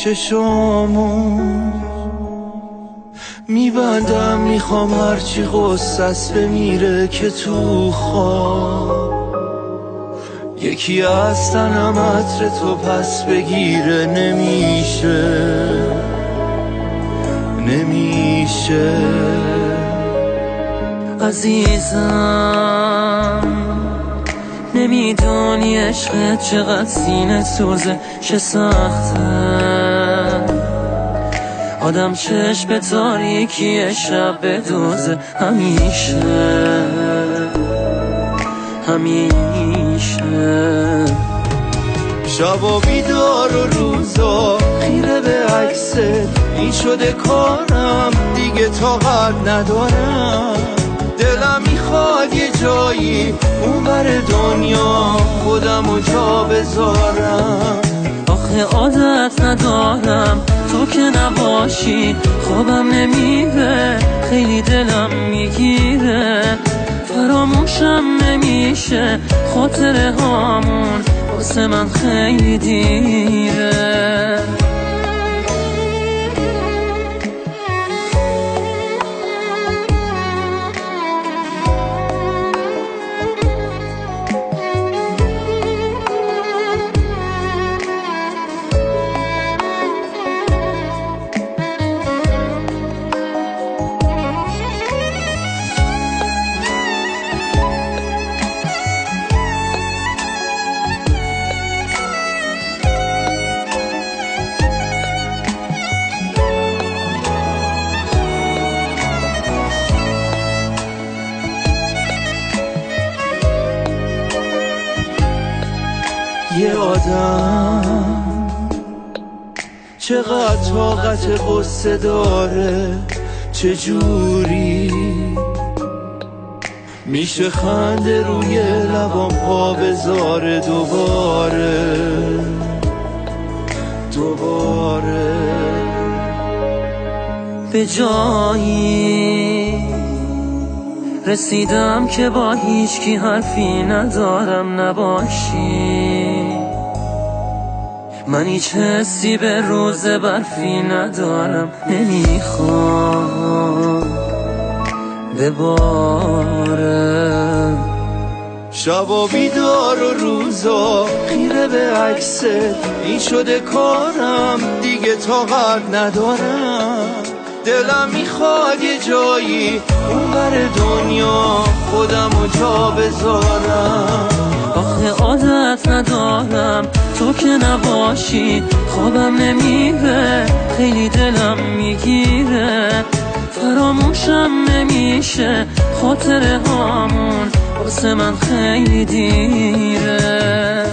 چشامو میبندم، میخوام هرچی غصت بمیره که تو خواب یکی از تنم عطر تو پس بگیره. نمیشه عزیزم، نمیدونی عشقت چقدر سینه سوزه، چه سخته آدم چشم به تاریکی شب بدوزه. همیشه شبا بیدار و روزا خیره به عکست، این شده کارم دیگه طاقت ندارم. دلم میخواد یه جایی اون بر دنیا خودمو جا بذارم. آخه عادت ندارم تو که نباشی، خوابم نمیره، خیلی دلم میگیره، فراموشم نمیشه خاطره هامون، واسه من خیلی دیره. یه آدم چقدر طاقت قصه داره، چجوری میشه خنده روی لبام پا بذاره دوباره. به جایی رسیدم که با هیچکی حرفی ندارم نباشی، من هیچ حسی به روز برفی ندارم، نمیخوام بباره. شبا بیدار و روزا خیره به عکست، این شده کارم دیگه طاقت ندارم. دلم میخواد یه جایی اون بر دنیا خودمو جا بذارم. آخه عادت ندارم تو که نباشی، خوابم نمیره، خیلی دلم میگیره، فراموشم نمیشه خاطره هامون، واسه من خیلی دیره.